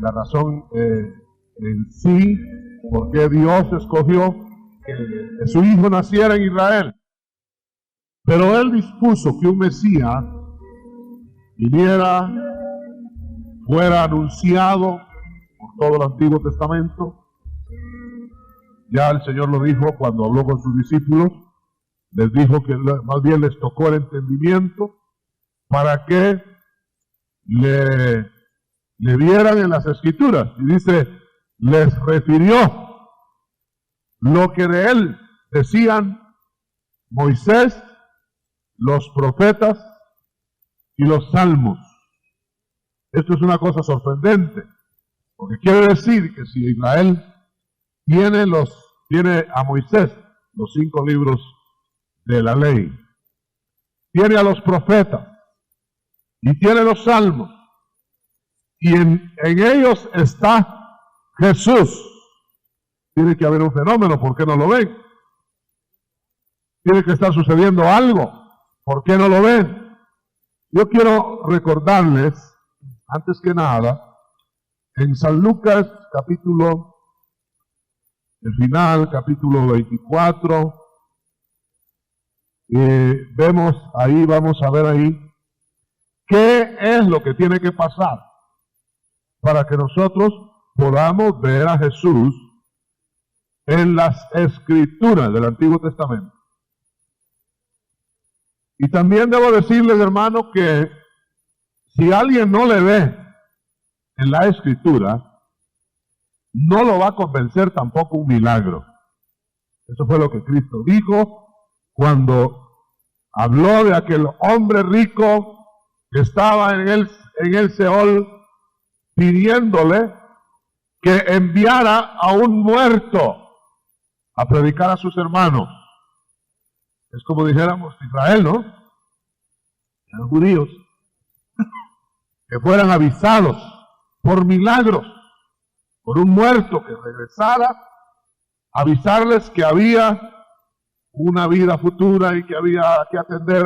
la razón en sí, por qué Dios escogió que su hijo naciera en Israel. Pero él dispuso que un Mesías viniera, fuera anunciado por todo el Antiguo Testamento. Ya el Señor lo dijo cuando habló con sus discípulos, les dijo que más bien les tocó el entendimiento para que le vieran en las Escrituras. Y dice, les refirió lo que de él decían Moisés, los profetas y los salmos. Esto es una cosa sorprendente, porque quiere decir que si Israel tiene a Moisés, los 5 libros de la ley, tiene a los profetas y tiene los salmos, y en ellos está Jesús, tiene que haber un fenómeno. ¿Por qué no lo ven? Tiene que estar sucediendo algo. ¿Por qué no lo ven? Yo quiero recordarles, antes que nada, en San Lucas capítulo, el final, capítulo 24, vemos ahí, vamos a ver ahí, qué es lo que tiene que pasar para que nosotros podamos ver a Jesús en las Escrituras del Antiguo Testamento. Y también debo decirles, hermano, que si alguien no le ve en la Escritura, no lo va a convencer tampoco un milagro. Eso fue lo que Cristo dijo cuando habló de aquel hombre rico que estaba en el Seol pidiéndole que enviara a un muerto a predicar a sus hermanos. Es como dijéramos Israel, ¿no? Eran judíos que fueran avisados por milagros, por un muerto que regresara, avisarles que había una vida futura y que había que atender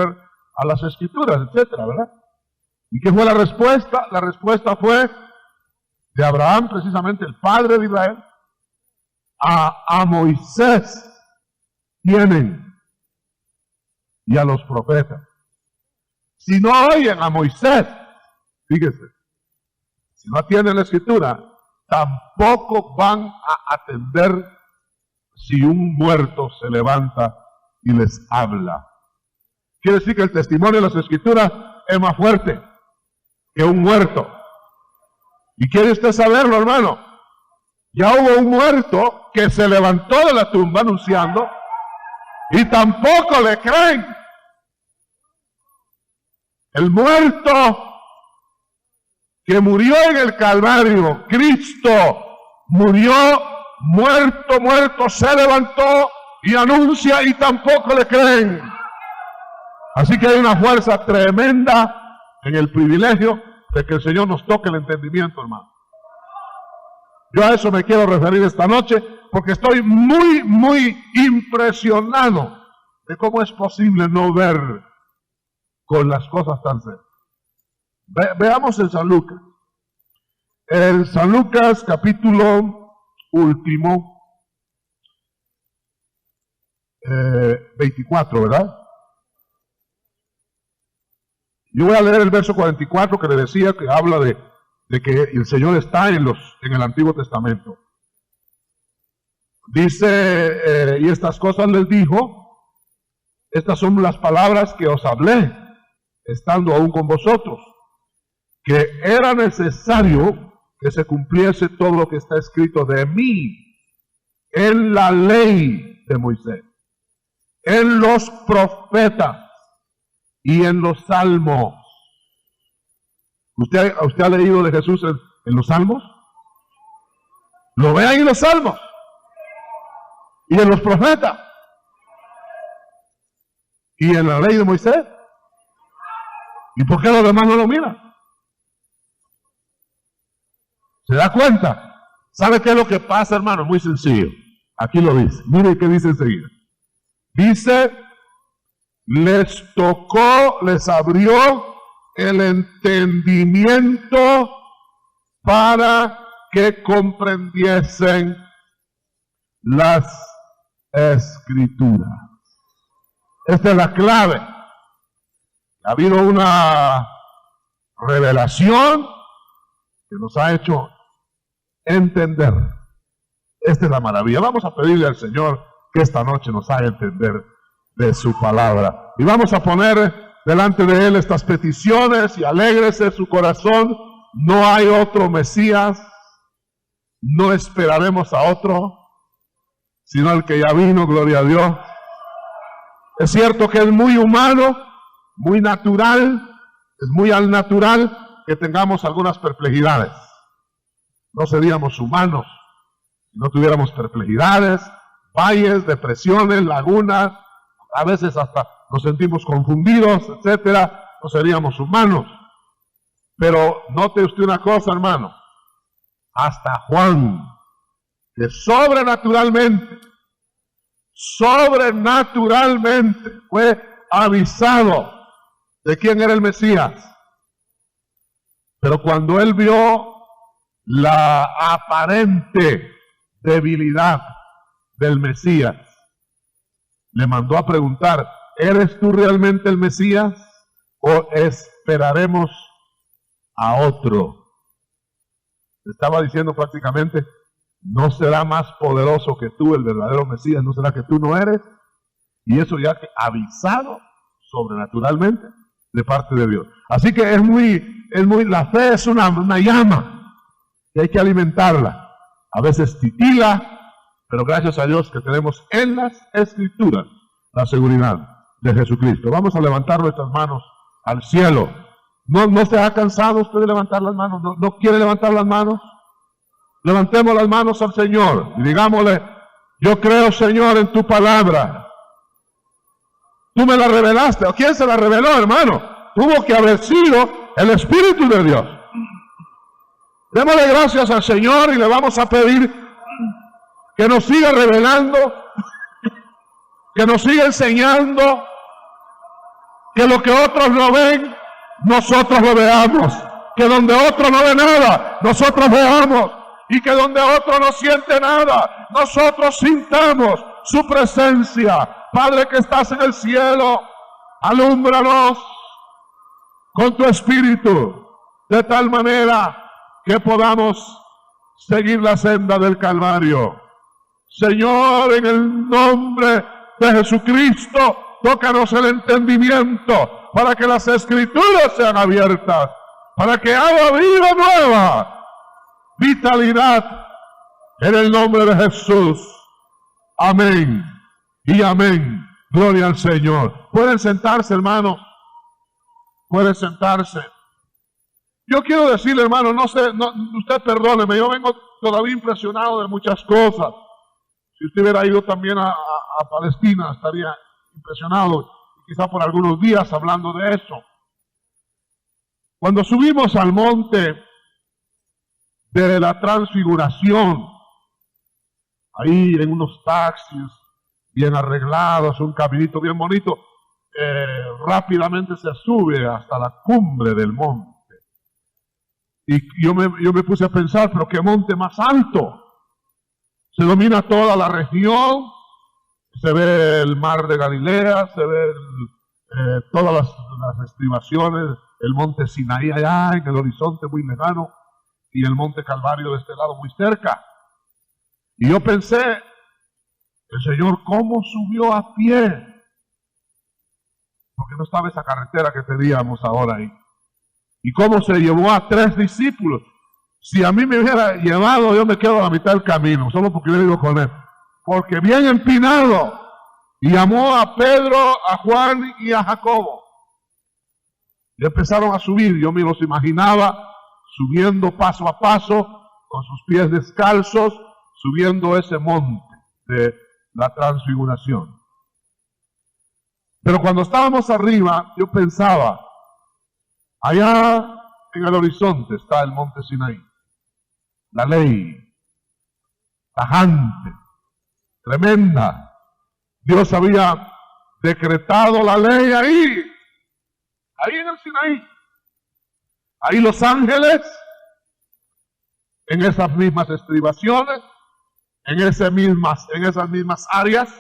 a las Escrituras, etcétera, ¿verdad? ¿Y qué fue la respuesta? La respuesta fue de Abraham, precisamente el padre de Israel. A Moisés tienen y a los profetas. Si no oyen a Moisés, fíjese, si no tienen la Escritura, tampoco van a atender si un muerto se levanta y les habla. Quiere decir que el testimonio de las Escrituras es más fuerte que un muerto. ¿Y quiere usted saberlo, hermano? Ya hubo un muerto que se levantó de la tumba anunciando y tampoco le creen. El muerto que murió en el Calvario, Cristo murió, muerto, se levantó y anuncia y tampoco le creen. Así que hay una fuerza tremenda en el privilegio de que el Señor nos toque el entendimiento, hermano. Yo a eso me quiero referir esta noche, porque estoy muy impresionado de cómo es posible no ver con las cosas tan cerca. Veamos en San Lucas. En San Lucas, capítulo último, 24, ¿verdad? Yo voy a leer el verso 44 que le decía, que habla de que el Señor está en el Antiguo Testamento. Dice, y estas cosas les dijo, estas son las palabras que os hablé, estando aún con vosotros, que era necesario que se cumpliese todo lo que está escrito de mí en la ley de Moisés, en los profetas y en los salmos. ¿Usted ha leído de Jesús en los salmos? Lo ve ahí en los salmos y en los profetas y en la ley de Moisés. ¿Y por qué los demás no lo miran? ¿Se da cuenta? ¿Sabe qué es lo que pasa, hermano? Muy sencillo. Aquí lo dice. Mire qué dice enseguida. Dice, les tocó, les abrió el entendimiento para que comprendiesen las Escrituras. Esta es la clave. Ha habido una revelación que nos ha hecho entender. Esta es la maravilla. Vamos a pedirle al Señor que esta noche nos haga entender de su palabra. Y vamos a poner delante de Él estas peticiones y alégrese su corazón. No hay otro Mesías. No esperaremos a otro, sino el que ya vino, gloria a Dios. Es cierto que es muy humano, muy natural, es muy al natural que tengamos algunas perplejidades. No seríamos humanos si no tuviéramos perplejidades, valles, depresiones, lagunas, a veces hasta nos sentimos confundidos, etcétera. No seríamos humanos. Pero note usted una cosa, hermano. Hasta Juan, que sobrenaturalmente fue avisado de quién era el Mesías. Pero cuando él vio la aparente debilidad del Mesías, le mandó a preguntar: ¿eres tú realmente el Mesías o esperaremos a otro? Estaba diciendo prácticamente: ¿no será más poderoso que tú el verdadero Mesías? ¿No será que tú no eres? Y eso ya que avisado sobrenaturalmente de parte de Dios. Así que la fe es una llama que hay que alimentarla. A veces titila, pero gracias a Dios que tenemos en las Escrituras la seguridad de Jesucristo. Vamos a levantar nuestras manos al cielo. ¿No se ha cansado usted de levantar las manos? ¿No quiere levantar las manos? Levantemos las manos al Señor y digámosle: yo creo, Señor, en tu palabra. Tú me la revelaste. ¿O quién se la reveló, hermano? Tuvo que haber sido el Espíritu de Dios. Démosle gracias al Señor y le vamos a pedir que nos siga revelando, que nos siga enseñando, que lo que otros no ven, nosotros lo veamos. Que donde otro no ve nada, nosotros veamos. Y que donde otro no siente nada, nosotros sintamos su presencia. Padre que estás en el cielo, alúmbranos con tu Espíritu, de tal manera que podamos seguir la senda del Calvario. Señor, en el nombre de Jesucristo, tócanos el entendimiento para que las Escrituras sean abiertas, para que haga vida nueva, vitalidad, en el nombre de Jesús. Amén y amén. Gloria al Señor. Pueden sentarse, hermanos. Pueden sentarse. Yo quiero decirle, hermano, usted perdóneme, yo vengo todavía impresionado de muchas cosas. Si usted hubiera ido también a Palestina, estaría impresionado, quizá por algunos días hablando de eso. Cuando subimos al monte de la Transfiguración, ahí en unos taxis bien arreglados, un caminito bien bonito, rápidamente se sube hasta la cumbre del monte. Y yo me puse a pensar, pero qué monte más alto. Se domina toda la región, se ve el mar de Galilea, se ve todas las estribaciones, el monte Sinaí allá en el horizonte muy lejano, y el monte Calvario de este lado muy cerca. Y yo pensé, el Señor, ¿cómo subió a pie? Porque no estaba esa carretera que teníamos ahora ahí. ¿Y cómo se llevó a 3 discípulos? Si a mí me hubiera llevado, yo me quedo a la mitad del camino, solo porque hubiera ido con él. Porque bien empinado. Y llamó a Pedro, a Juan y a Jacobo. Y empezaron a subir. Yo me los imaginaba subiendo paso a paso, con sus pies descalzos, subiendo ese monte de la Transfiguración. Pero cuando estábamos arriba, yo pensaba, allá en el horizonte está el monte Sinaí. La ley, tajante, tremenda. Dios había decretado la ley ahí en el Sinaí. Ahí los ángeles en esas mismas estribaciones, en esas mismas áreas,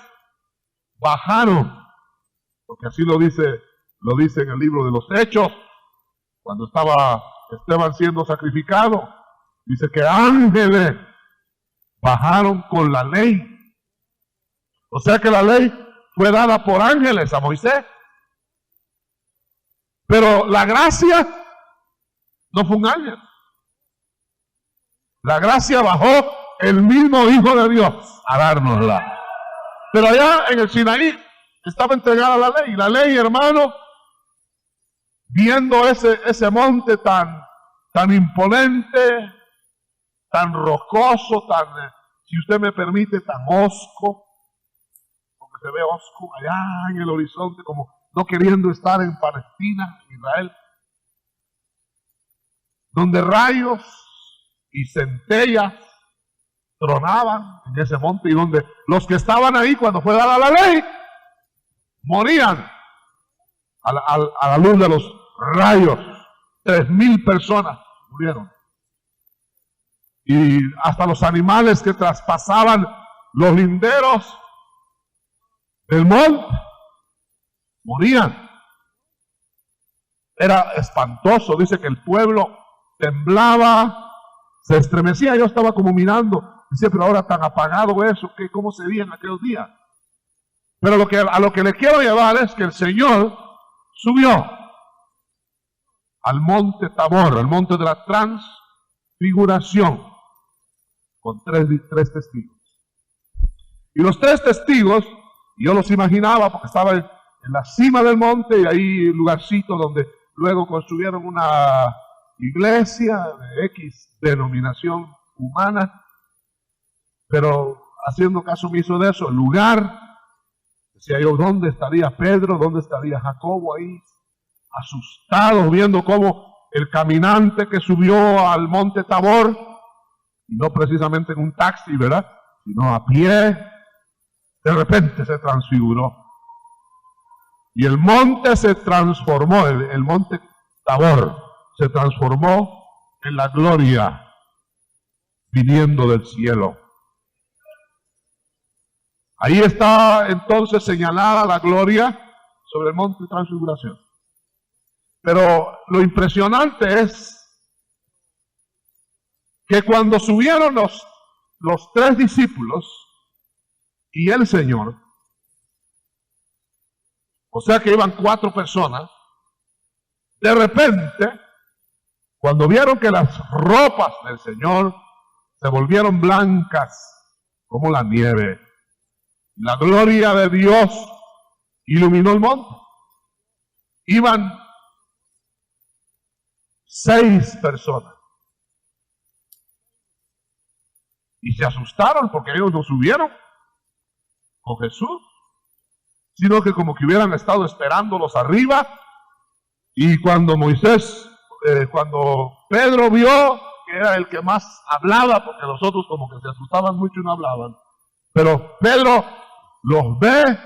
bajaron, porque así lo dice en el libro de los Hechos, cuando estaba Esteban siendo sacrificado, dice que ángeles bajaron con la ley. O sea que la ley fue dada por ángeles a Moisés. Pero la gracia no fue un ángel. La gracia bajó el mismo Hijo de Dios a dárnosla. Pero allá en el Sinaí estaba entregada la ley. La ley, hermano, viendo ese monte tan imponente, tan rocoso, si usted me permite, tan hosco, porque se ve hosco allá en el horizonte, como no queriendo estar en Palestina, en Israel, donde rayos y centellas tronaban en ese monte, y donde los que estaban ahí cuando fue dada la ley morían a la luz de los rayos. 3,000 personas murieron, y hasta los animales que traspasaban los linderos del monte morían. Era espantoso. Dice que el pueblo temblaba, se estremecía. Yo estaba como mirando, decía, pero ahora tan apagado eso, ¿cómo sería en aquellos días? Pero a lo que le quiero llevar es que el Señor subió al monte Tabor, al monte de la transfiguración, con tres testigos. Y los 3 testigos, yo los imaginaba porque estaba en la cima del monte, y ahí un lugarcito donde luego construyeron una iglesia de X denominación humana, pero haciendo caso omiso de eso, el lugar, decía yo, ¿dónde estaría Pedro? ¿Dónde estaría Jacobo ahí? Asustados, viendo cómo el caminante que subió al monte Tabor, y no precisamente en un taxi, ¿verdad?, sino a pie, de repente se transfiguró. Y el monte se transformó, el monte Tabor se transformó en la gloria viniendo del cielo. Ahí está entonces señalada la gloria sobre el monte de transfiguración. Pero lo impresionante es que cuando subieron los 3 discípulos y el Señor, o sea que iban 4 personas, de repente, cuando vieron que las ropas del Señor se volvieron blancas como la nieve, la gloria de Dios iluminó el monte. Iban 6 personas. Y se asustaron porque ellos no subieron con Jesús, sino que como que hubieran estado esperándolos arriba. Y cuando cuando Pedro vio que era el que más hablaba, porque los otros como que se asustaban mucho y no hablaban, pero Pedro los ve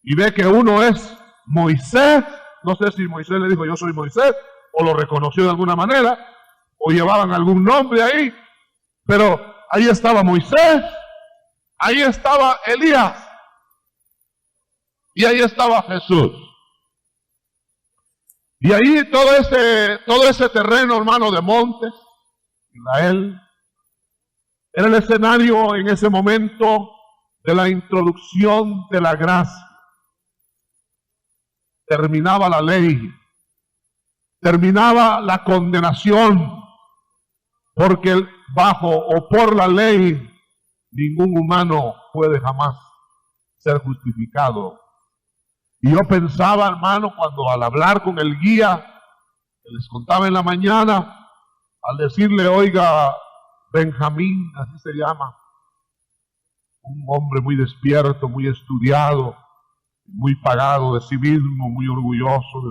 y ve que uno es Moisés. No sé si Moisés le dijo yo soy Moisés, o lo reconoció de alguna manera, o llevaban algún nombre ahí, pero ahí estaba Moisés, ahí estaba Elías, y ahí estaba Jesús. Y ahí todo ese terreno, hermano, de montes, Israel, era el escenario en ese momento de la introducción de la gracia. Terminaba la ley, terminaba la condenación, porque bajo o por la ley ningún humano puede jamás ser justificado. Y yo pensaba, hermano, cuando al hablar con el guía, que les contaba en la mañana, al decirle, oiga, Benjamín, así se llama, un hombre muy despierto, muy estudiado, muy pagado de sí mismo, muy orgulloso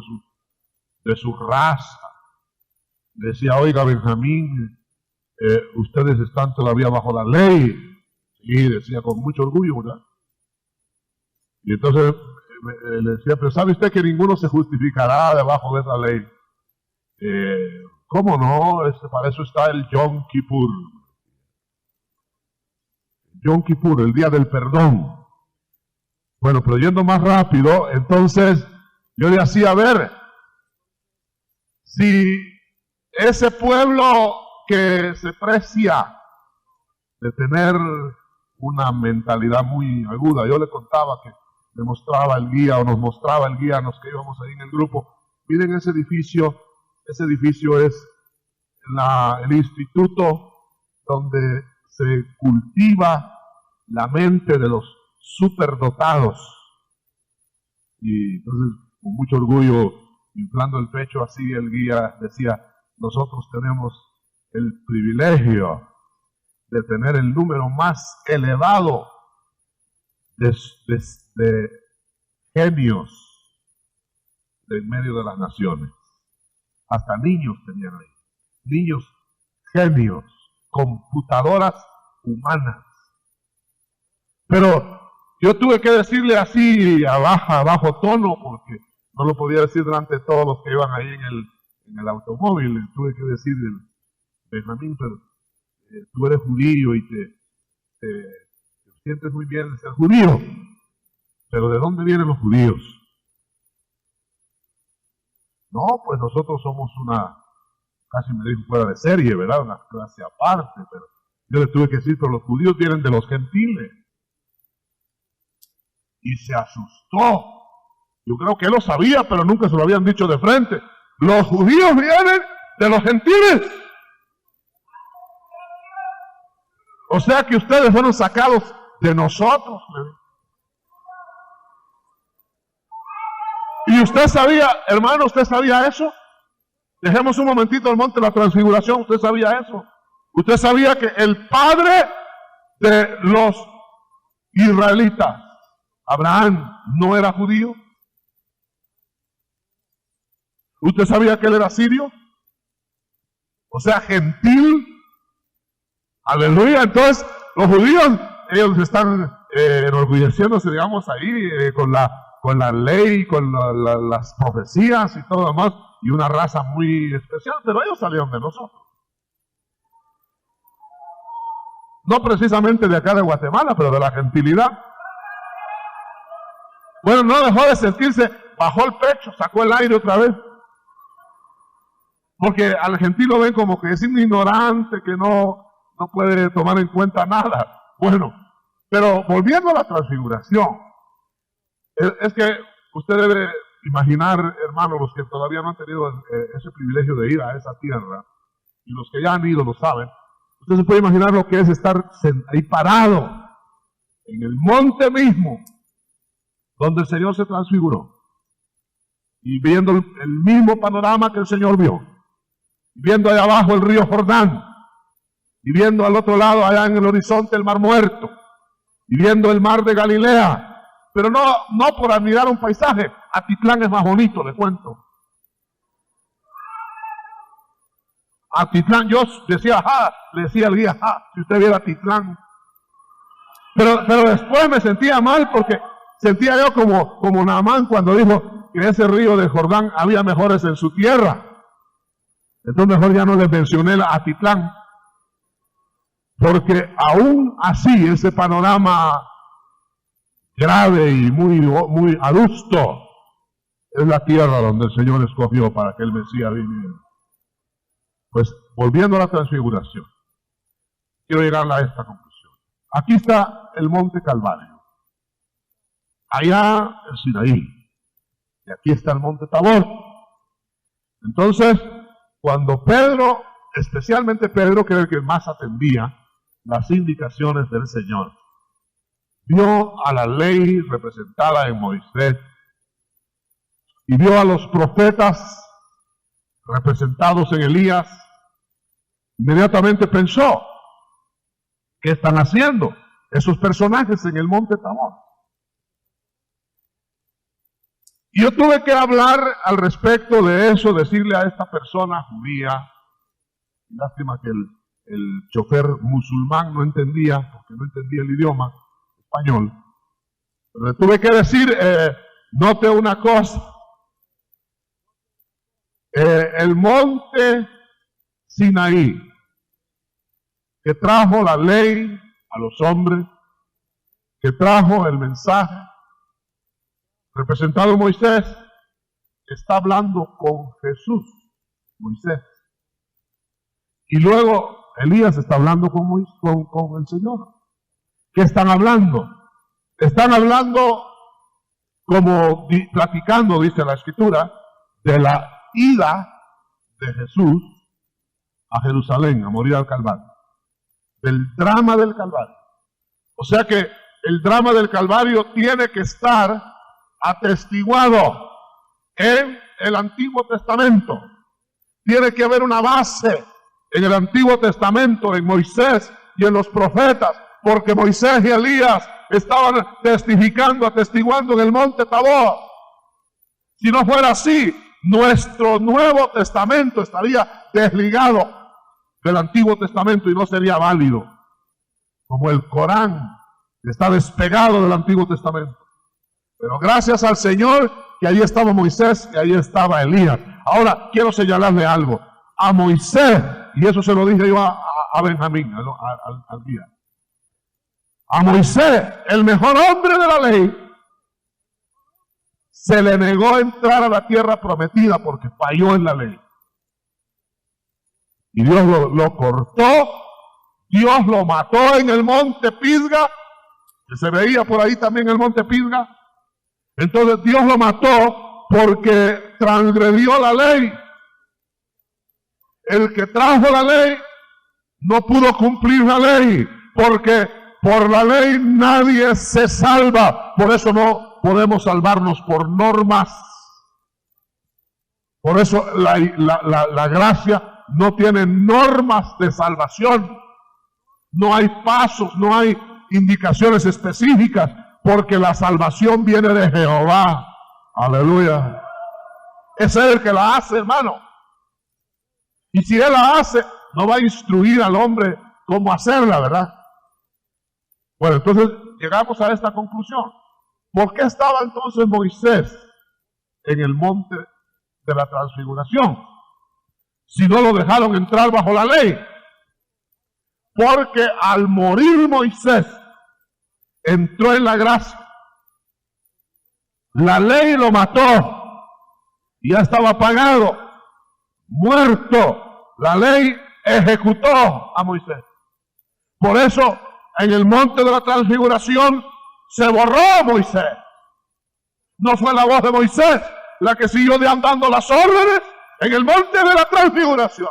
de su raza. Decía, oiga, Benjamín, ustedes están todavía bajo la ley. Sí, decía con mucho orgullo, ¿verdad? Y entonces le decía, pero ¿sabe usted que ninguno se justificará debajo de esa ley? ¿Cómo no? Para eso está el Yom Kippur. Yom Kippur, el día del perdón. Bueno, pero yendo más rápido, entonces yo le hacía ver, si ese pueblo que se precia de tener una mentalidad muy aguda, yo le contaba que me mostraba el guía o nos mostraba el guía a los que íbamos ahí en el grupo, miren ese edificio es el instituto donde se cultiva la mente de los superdotados. Y entonces, con mucho orgullo, inflando el pecho así, el guía decía, nosotros tenemos el privilegio de tener el número más elevado de genios en medio de las naciones. Hasta niños tenían ahí. Niños genios, computadoras humanas. Pero yo tuve que decirle así a bajo tono, porque no lo podía decir delante de todos los que iban ahí en el automóvil. Tuve que decirle, Benjamín, pero tú eres judío y te sientes muy bien de ser judío. Pero ¿de dónde vienen los judíos? No, pues nosotros somos casi me dijo fuera de serie, ¿verdad? Una clase aparte, pero yo le tuve que decir, pero los judíos vienen de los gentiles. Y se asustó. Yo creo que él lo sabía, pero nunca se lo habían dicho de frente. Los judíos vienen de los gentiles. O sea que ustedes fueron sacados de nosotros. ¿Y usted sabía, hermano, usted sabía eso? Dejemos un momentito el monte de la transfiguración. ¿Usted sabía eso? ¿Usted sabía que el padre de los israelitas, Abraham, no era judío? ¿Usted sabía que él era sirio? O sea, gentil. Aleluya. Entonces, los judíos, ellos están enorgulleciéndose, digamos, ahí con la ley, con las profecías y todo lo demás, y una raza muy especial, pero ellos salieron de nosotros. No precisamente de acá de Guatemala, pero de la gentilidad. Bueno, no dejó de sentirse, bajó el pecho, sacó el aire otra vez. Porque al gentil lo ven como que es un ignorante, que no puede tomar en cuenta nada. Bueno, pero volviendo a la transfiguración, es que usted debe imaginar, hermanos, los que todavía no han tenido ese privilegio de ir a esa tierra, y los que ya han ido lo saben, usted se puede imaginar lo que es estar ahí parado, en el monte mismo, donde el Señor se transfiguró, y viendo el mismo panorama que el Señor vio, y viendo allá abajo el río Jordán, y viendo al otro lado allá en el horizonte el mar Muerto, y viendo el mar de Galilea, pero no por admirar un paisaje. Atitlán es más bonito, le cuento. Atitlán, yo decía, le decía al guía, si usted viera Atitlán. Pero después me sentía mal porque sentía yo como Naamán cuando dijo que ese río de Jordán había mejores en su tierra. Entonces mejor ya no les mencioné la Atitlán. Porque aún así, ese panorama grave y muy adusto es la tierra donde el Señor escogió para que el Mesías viniera. Pues volviendo a la transfiguración, quiero llegar a esta conclusión. Aquí está el monte Calvario, allá el Sinaí, y aquí está el monte Tabor. Entonces, cuando Pedro, especialmente Pedro, que era el que más atendía las indicaciones del Señor, vio a la ley representada en Moisés y vio a los profetas representados en Elías, inmediatamente pensó, ¿qué están haciendo esos personajes en el monte Tabor? Y yo tuve que hablar al respecto de eso, decirle a esta persona judía, lástima que el chofer musulmán no entendía, porque no entendía el idioma español, pero le tuve que decir, note una cosa, el monte Sinaí, que trajo la ley a los hombres, que trajo el mensaje, representado Moisés, está hablando con Jesús, Moisés. Y luego Elías está hablando con el Señor. ¿Qué están hablando? Están hablando como platicando, dice la Escritura, de la ida de Jesús a Jerusalén, a morir al Calvario. Del drama del Calvario. O sea que el drama del Calvario tiene que estar atestiguado en el Antiguo Testamento. Tiene que haber una base en el Antiguo Testamento, en Moisés y en los profetas, porque Moisés y Elías estaban testificando, atestiguando en el monte Tabor. Si no fuera así, nuestro Nuevo Testamento estaría desligado del Antiguo Testamento y no sería válido, como el Corán está despegado del Antiguo Testamento. Pero gracias al Señor que allí estaba Moisés y allí estaba Elías. Ahora quiero señalarle algo a Moisés, y eso se lo dije yo a Benjamín al día. A Moisés, el mejor hombre de la ley, se le negó entrar a la tierra prometida porque falló en la ley. Y Dios lo cortó, Dios lo mató en el monte Pisga, que se veía por ahí también el monte Pisga. Entonces Dios lo mató porque transgredió la ley. El que trajo la ley no pudo cumplir la ley, porque por la ley nadie se salva. Por eso no podemos salvarnos por normas. Por eso la gracia no tiene normas de salvación. No hay pasos, no hay indicaciones específicas, porque la salvación viene de Jehová. Aleluya. Ese es el que la hace, hermano. Y si Él la hace, no va a instruir al hombre cómo hacerla, ¿verdad? Bueno, entonces llegamos a esta conclusión. ¿Por qué estaba entonces Moisés en el monte de la transfiguración si no lo dejaron entrar bajo la ley? Porque al morir Moisés entró en la gracia. La ley lo mató, ya estaba pagado, muerto. La ley ejecutó a Moisés. Por eso en el monte de la transfiguración se borró Moisés. No fue la voz de Moisés la que siguió dando las órdenes en el monte de la transfiguración.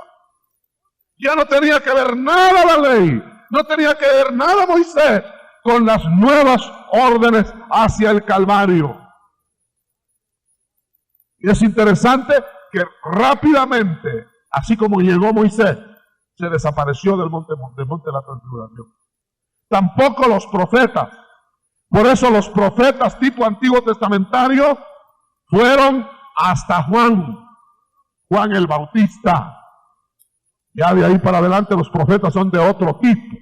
Ya no tenía que ver nada la ley, no tenía que ver nada Moisés con las nuevas órdenes hacia el Calvario. Y es interesante que rápidamente, así como llegó Moisés, se desapareció del monte de la transfiguración. Tampoco los profetas. Por eso los profetas tipo Antiguo Testamentario fueron hasta Juan el Bautista. Ya de ahí para adelante los profetas son de otro tipo.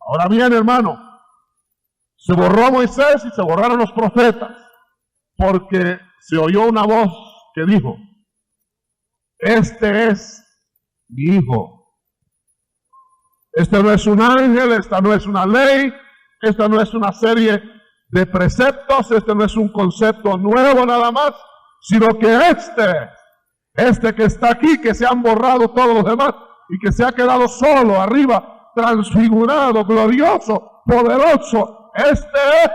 Ahora bien, hermano, se borró Moisés y se borraron los profetas, porque se oyó una voz que dijo: este es mi hijo. Este no es un ángel, esta no es una ley, esta no es una serie de preceptos, este no es un concepto nuevo nada más, sino que este que está aquí, que se han borrado todos los demás y que se ha quedado solo arriba, transfigurado, glorioso, poderoso, este es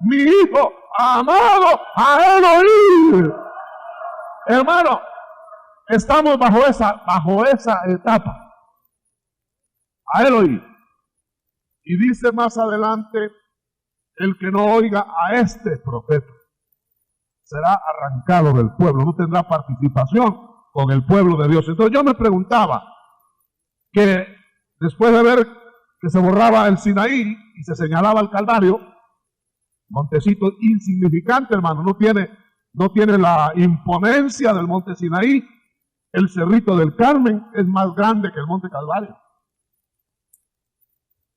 mi hijo amado, a él oír. Hermano, estamos bajo esa etapa. A él oír. Y dice más adelante: el que no oiga a este profeta será arrancado del pueblo, no tendrá participación con el pueblo de Dios. Entonces yo me preguntaba que después de ver que se borraba el Sinaí y se señalaba el Calvario, montecito insignificante, hermano, no tiene la imponencia del monte Sinaí. El Cerrito del Carmen es más grande que el monte Calvario.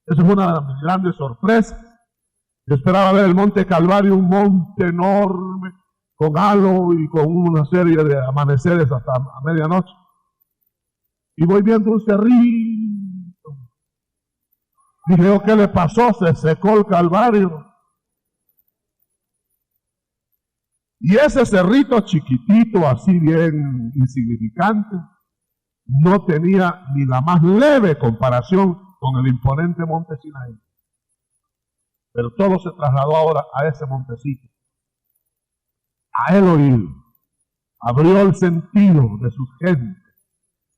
Esa fue una de mis grandes sorpresas. Yo esperaba ver el monte Calvario, un monte enorme, con halo y con una serie de amaneceres hasta a medianoche. Y voy viendo un cerrito. Dije, ¿qué le pasó? Se secó el Calvario. Y ese cerrito chiquitito, así bien insignificante, no tenía ni la más leve comparación con el imponente monte Sinaí. Pero todo se trasladó ahora a ese montecito. A él oír. Abrió el sentido de sus gentes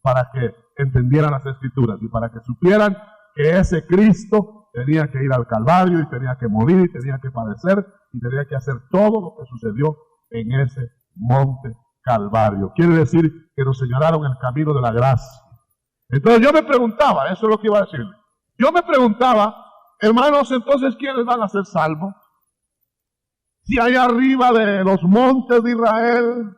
para que entendieran las Escrituras y para que supieran que ese Cristo tenía que ir al Calvario y tenía que morir y tenía que padecer y tenía que hacer todo lo que sucedió en ese monte Calvario. Quiere decir que nos señalaron el camino de la gracia. Entonces yo me preguntaba, eso es lo que iba a decirle. Yo me preguntaba, hermanos, entonces ¿quiénes van a ser salvos? Si allá arriba de los montes de Israel,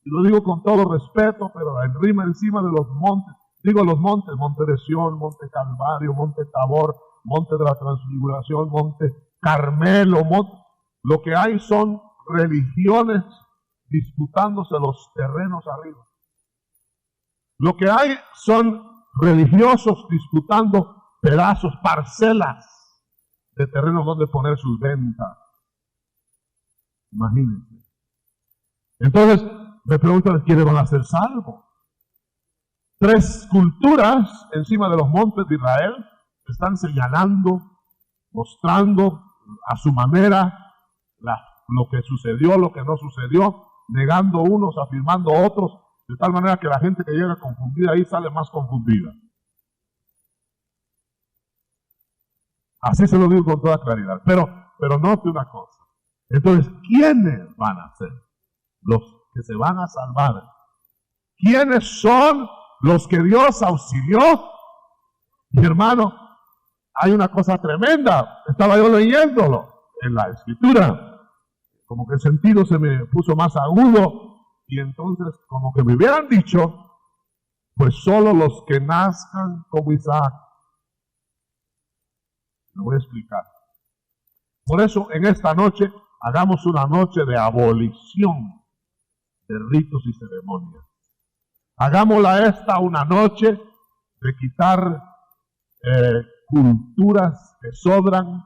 y lo digo con todo respeto, pero encima de los montes, digo los montes, monte de Sión, monte Calvario, monte Tabor, monte de la Transfiguración, monte Carmelo, lo que hay son religiones disputándose los terrenos arriba. Lo que hay son religiosos disputando pedazos, parcelas de terrenos donde poner sus ventas. Imagínense. Entonces, me preguntan, ¿quiénes van a ser salvos? 3 culturas encima de los montes de Israel están señalando, mostrando a su manera lo que sucedió, lo que no sucedió, negando unos, afirmando otros, de tal manera que la gente que llega confundida ahí sale más confundida. Así se lo digo con toda claridad. Pero note una cosa. Entonces, ¿quiénes van a ser los que se van a salvar? ¿Quiénes son los que Dios auxilió? Mi hermano, hay una cosa tremenda. Estaba yo leyéndolo en la Escritura. Como que el sentido se me puso más agudo. Y entonces, como que me hubieran dicho, pues solo los que nazcan como Isaac. Lo voy a explicar. Por eso, en esta noche, hagamos una noche de abolición de ritos y ceremonias. Hagámosla esta una noche de quitar culturas que sobran,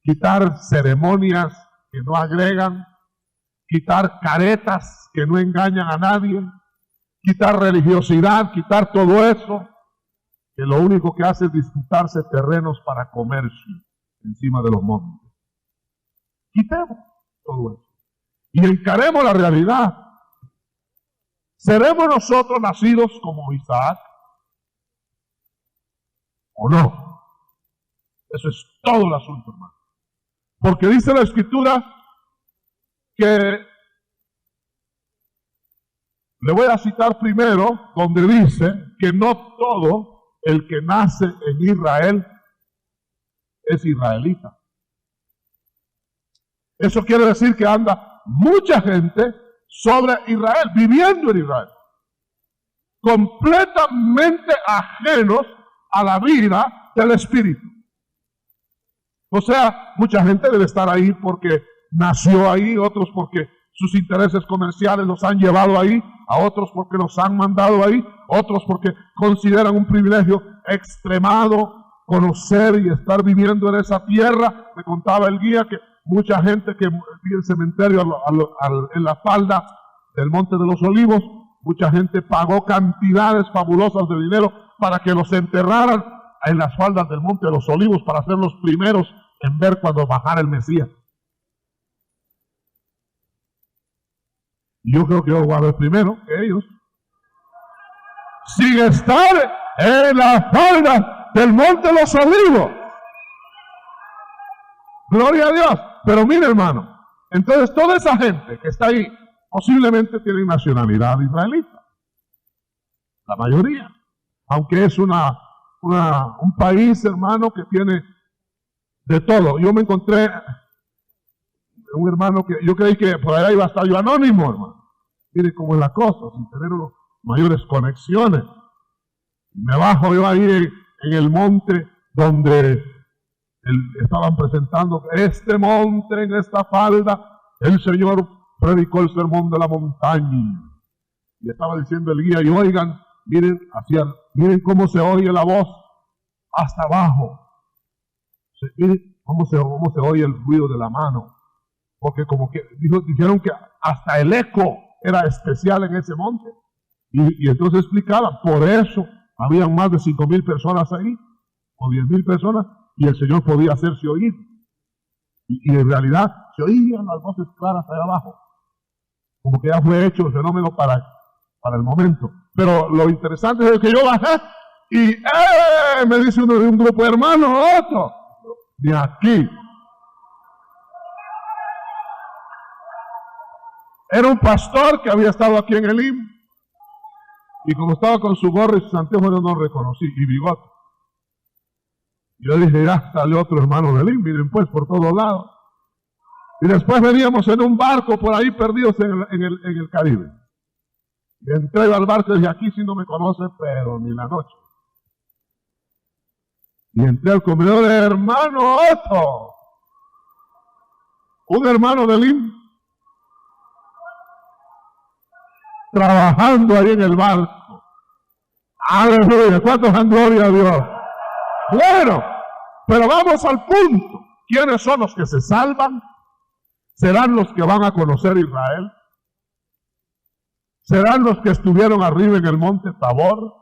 quitar ceremonias que no agregan, quitar caretas que no engañan a nadie, quitar religiosidad, quitar todo eso, que lo único que hace es disputarse terrenos para comercio encima de los montes. Quitemos todo eso y encaremos la realidad. ¿Seremos nosotros nacidos como Isaac o no? Eso es todo el asunto, hermano. Porque dice la Escritura que, le voy a citar primero, donde dice que no todo el que nace en Israel es israelita. Eso quiere decir que anda mucha gente sobre Israel, viviendo en Israel, completamente ajenos a la vida del Espíritu. O sea, mucha gente debe estar ahí porque nació ahí, otros porque sus intereses comerciales los han llevado ahí, a otros porque los han mandado ahí, otros porque consideran un privilegio extremado conocer y estar viviendo en esa tierra. Me contaba el guía que mucha gente que vive el cementerio en la falda del Monte de los Olivos, mucha gente pagó cantidades fabulosas de dinero para que los enterraran en las faldas del Monte de los Olivos para ser los primeros en ver cuando bajara el Mesías. Y yo creo que yo voy a ver primero que ellos, sin estar en la falda del Monte de los Olivos. Gloria a Dios. Pero mire, hermano, entonces toda esa gente que está ahí posiblemente tiene nacionalidad israelita. La mayoría. Aunque es un país, hermano, que tiene de todo. Yo me encontré un hermano que yo creí que por allá iba a estar yo anónimo, hermano. Mire cómo es la cosa, sin tener mayores conexiones. Y me bajo yo ahí en el monte donde estaban presentando este monte, en esta falda, el Señor predicó el sermón de la montaña. Y estaba diciendo el guía, y oigan, miren cómo se oye la voz hasta abajo. Mire cómo se oye el ruido de la mano. Porque como que dijeron que hasta el eco era especial en ese monte. Y entonces explicaba, por eso habían más de 5,000 personas ahí, o 10,000 personas, y el Señor podía hacerse oír. Y en realidad se oían las voces claras allá abajo. Como que ya fue hecho el fenómeno para el momento. Pero lo interesante es que yo bajé y me dice uno de un grupo de hermanos, otro, de aquí. Era un pastor que había estado aquí en el IM. Y como estaba con su gorro y sus anteojos, no reconocí, y bigote. Yo dije, ya salió otro hermano del IM, miren pues, por todos lados. Y después veníamos en un barco por ahí perdidos en el Caribe. Y entré al barco y dije, aquí sí no me conoce, pero ni la noche. Y entré al comedor de hermano Otto, un hermano del IM, trabajando ahí en el barco. Aleluya, ¿cuántos dan gloria a Dios? Bueno, pero vamos al punto. ¿Quiénes son los que se salvan? ¿Serán los que van a conocer Israel? ¿Serán los que estuvieron arriba en el monte Tabor?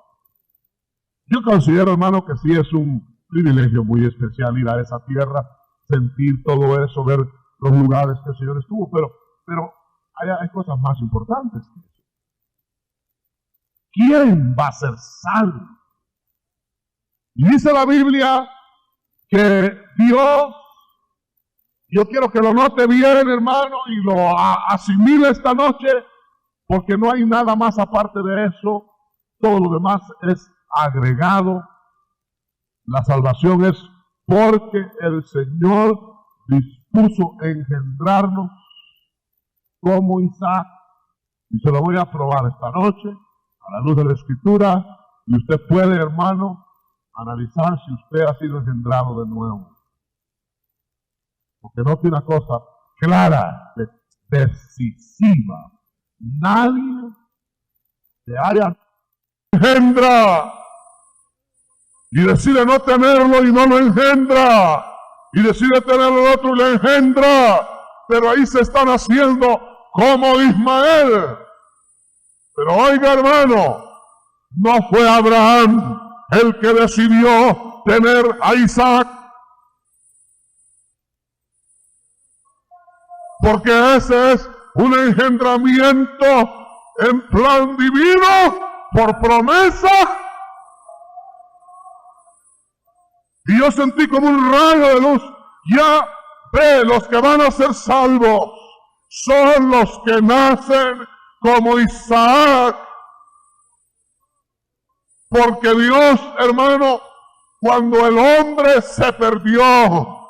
Yo considero, hermano, que sí es un privilegio muy especial ir a esa tierra, sentir todo eso, ver los lugares que el Señor estuvo, pero hay cosas más importantes que eso. ¿Quién va a ser salvo? Y dice la Biblia que Dios, yo quiero que lo note bien, hermano, y lo asimile esta noche, porque no hay nada más aparte de eso. Todo lo demás es agregado. La salvación es porque el Señor dispuso engendrarnos como Isaac. Y se lo voy a probar esta noche a la luz de la Escritura. Y usted puede, hermano, analizar si usted ha sido engendrado de nuevo. Porque note una cosa clara, decisiva. Nadie se haya engendra y decide no tenerlo y no lo engendra, y decide tenerlo el otro y lo engendra, pero ahí se están haciendo como Ismael. Pero oiga, hermano, no fue Abraham el que decidió tener a Isaac, porque ese es un engendramiento en plan divino, por promesa. Y yo sentí como un rayo de luz. Ya ve, los que van a ser salvos son los que nacen como Isaac. Porque Dios, hermano, cuando el hombre se perdió,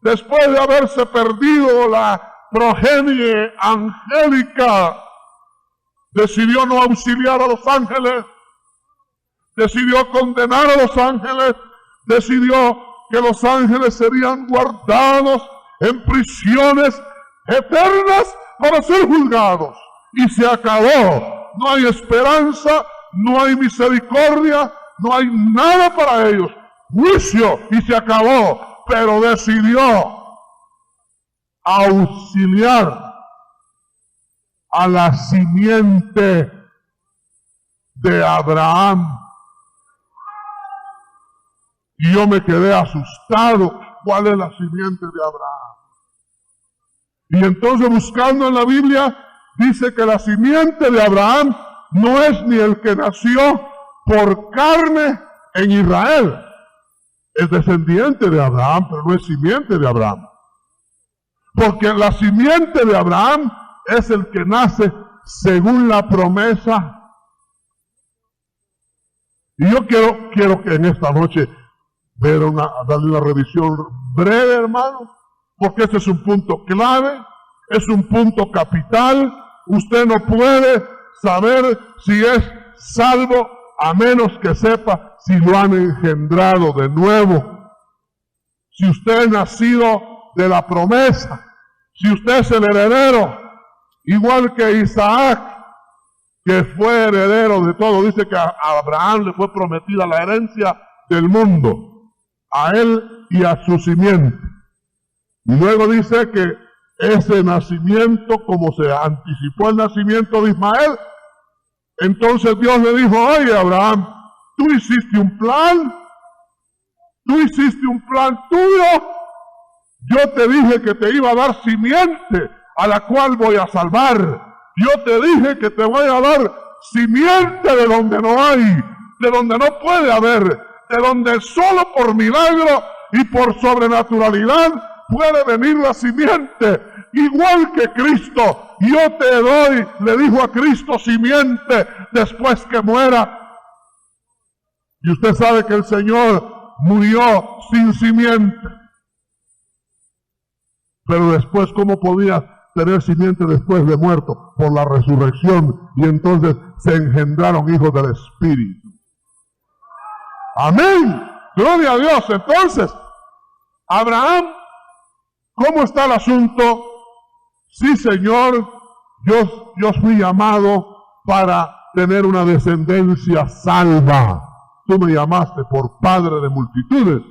después de haberse perdido la progenie angélica, decidió no auxiliar a los ángeles, decidió condenar a los ángeles, decidió que los ángeles serían guardados en prisiones eternas para ser juzgados. Y se acabó. No hay esperanza, no hay misericordia, no hay nada para ellos. Juicio, y se acabó. Pero decidió auxiliar a la simiente de Abraham. Y yo me quedé asustado. ¿Cuál es la simiente de Abraham? Y entonces, buscando en la Biblia, dice que la simiente de Abraham no es ni el que nació por carne en Israel. Es descendiente de Abraham, pero no es simiente de Abraham. Porque la simiente de Abraham es el que nace según la promesa. Y yo quiero que en esta noche darle una revisión breve, hermano, porque este es un punto clave, es un punto capital. Usted no puede saber si es salvo a menos que sepa si lo han engendrado de nuevo. Si usted es nacido de la promesa, si usted es el heredero, igual que Isaac, que fue heredero de todo. Dice que a Abraham le fue prometida la herencia del mundo. A él y a su simiente. Y luego dice que ese nacimiento, como se anticipó el nacimiento de Ismael, entonces Dios le dijo: oye, Abraham, tú hiciste un plan tuyo. Yo te dije que te iba a dar simiente a la cual voy a salvar. Yo te dije que te voy a dar simiente de donde no hay, de donde no puede haber, de donde solo por milagro y por sobrenaturalidad puede venir la simiente. Igual que Cristo, yo te doy, le dijo a Cristo, simiente después que muera. Y usted sabe que el Señor murió sin simiente. Pero después, ¿cómo podía tener simiente después de muerto? Por la resurrección. Y entonces se engendraron hijos del Espíritu. Amén. Gloria a Dios. Entonces, Abraham, ¿cómo está el asunto? Sí, Señor, yo fui llamado para tener una descendencia salva. Tú me llamaste por padre de multitudes.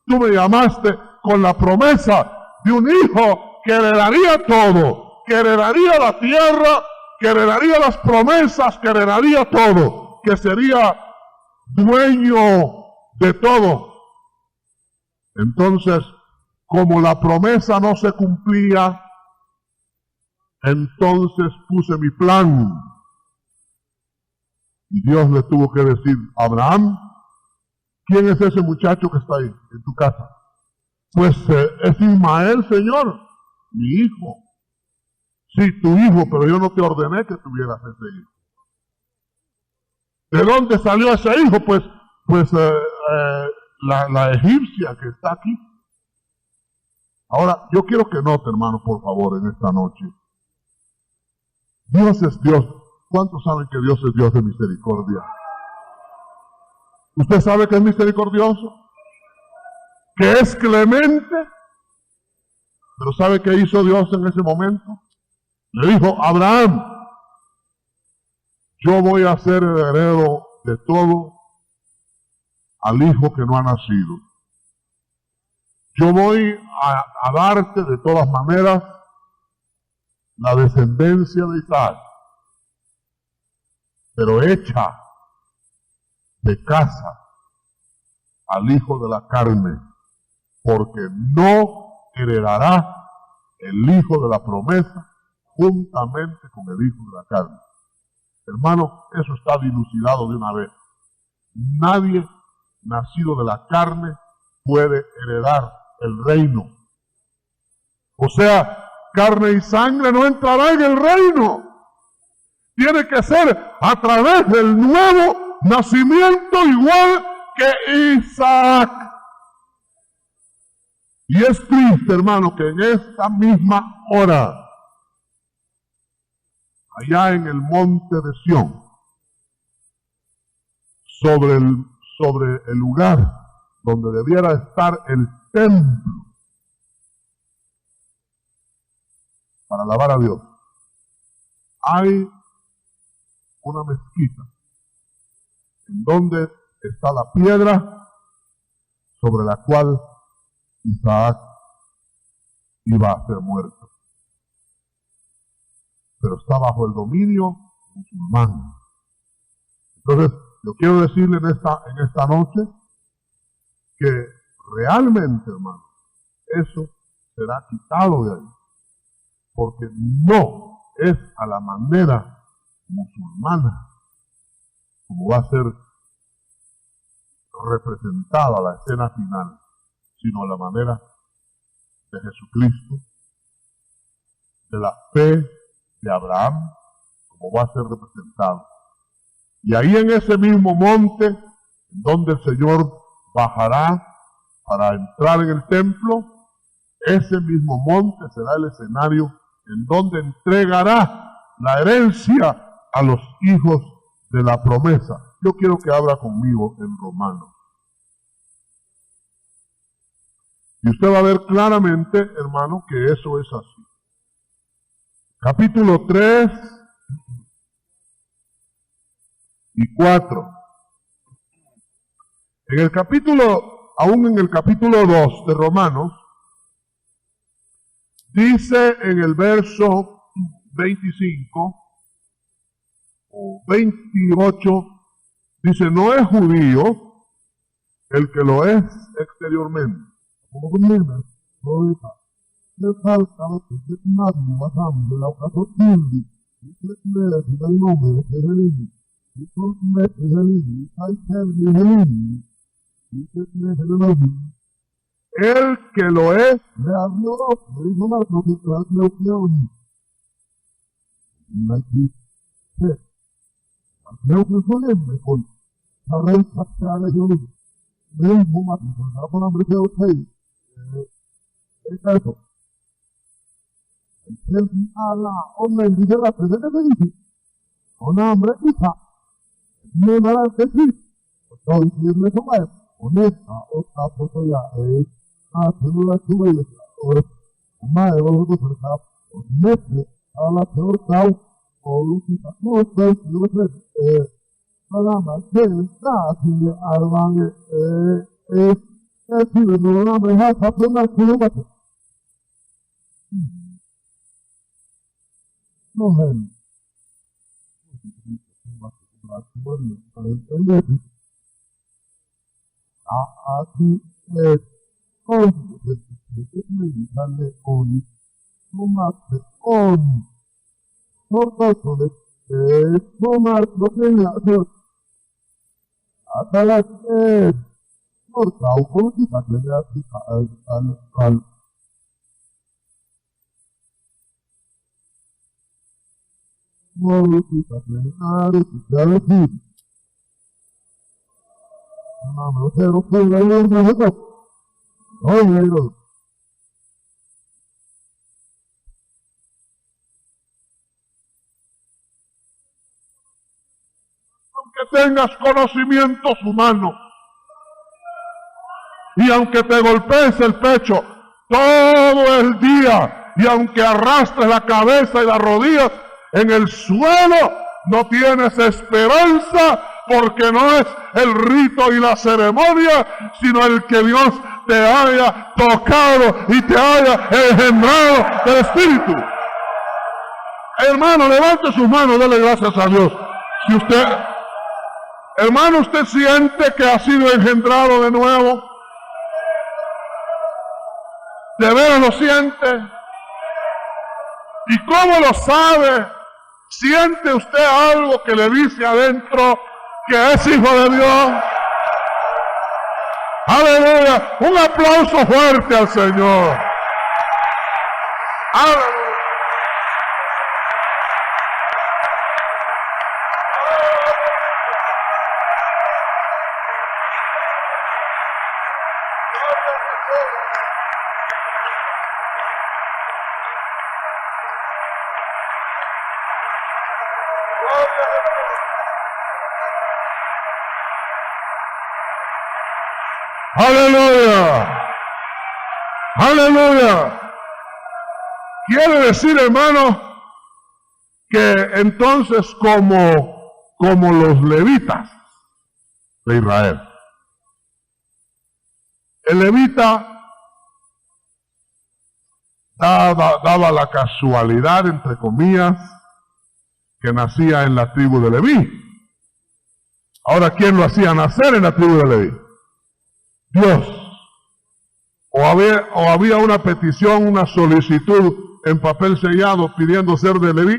Tú me llamaste con la promesa de un hijo que heredaría todo, que heredaría la tierra, que heredaría las promesas, que heredaría todo, que sería dueño de todo. Entonces, como la promesa no se cumplía, entonces puse mi plan. Y Dios le tuvo que decir: Abraham, ¿quién es ese muchacho que está ahí en tu casa? Pues es Ismael, Señor, mi hijo. Sí, tu hijo, pero yo no te ordené que tuvieras ese hijo. ¿De dónde salió ese hijo? Pues la egipcia que está aquí. Ahora, yo quiero que note, hermano, por favor, en esta noche. Dios es Dios. ¿Cuántos saben que Dios es Dios de misericordia? ¿Usted sabe que es misericordioso? ¿Que es clemente? Pero ¿sabe qué hizo Dios en ese momento? Le dijo: Abraham, yo voy a ser el heredero de todo al hijo que no ha nacido. Yo voy a darte de todas maneras la descendencia de Isaac, pero hecha de casa al hijo de la carne, porque no heredará el hijo de la promesa juntamente con el hijo de la carne. Hermano, eso está dilucidado de una vez. Nadie nacido de la carne puede heredar el reino. O sea, carne y sangre no entrará en el reino. Tiene que ser a través del nuevo nacimiento, igual que Isaac. Y es triste, hermano, que en esta misma hora, allá en el monte de Sión, sobre el lugar donde debiera estar el templo para alabar a Dios, hay una mezquita en donde está la piedra sobre la cual Isaac iba a ser muerto. Pero está bajo el dominio musulmán. Entonces, yo quiero decirle en esta noche que realmente, hermano, eso será quitado de ahí. Porque no es a la manera musulmana como va a ser representada la escena final, sino a la manera de Jesucristo, de la fe de Abraham, como va a ser representado. Y ahí en ese mismo monte, donde el Señor bajará para entrar en el templo, ese mismo monte será el escenario en donde entregará la herencia a los hijos de la promesa. Yo quiero que abra conmigo en Romanos. Y usted va a ver claramente, hermano, que eso es así. Capítulo 3 y 4. En el capítulo aún en el capítulo 2 de Romanos, dice en el verso 25 o 28, dice, no es judío el que lo es exteriormente. El que lo es aunque tengas conocimientos humanos y aunque te golpees el pecho todo el día y aunque arrastres la cabeza y las rodillas en el suelo, no tienes esperanza, porque no es el rito y la ceremonia, sino el que Dios te haya tocado y te haya engendrado del Espíritu. Hermano, levante sus manos, dele gracias a Dios. Si usted, hermano, usted siente que ha sido engendrado de nuevo, ¿de veras lo siente? ¿Y cómo lo sabe? ¿Siente usted algo que le dice adentro que es hijo de Dios? ¡Aleluya! Un aplauso fuerte al Señor. ¡Aleluya! ¡Aleluya! ¡Aleluya! Quiere decir, hermano, que entonces como los levitas de Israel, el levita daba la casualidad, entre comillas, que nacía en la tribu de Leví. Ahora, ¿quién lo hacía nacer en la tribu de Leví? Dios. O había una petición, una solicitud en papel sellado pidiendo ser de Leví.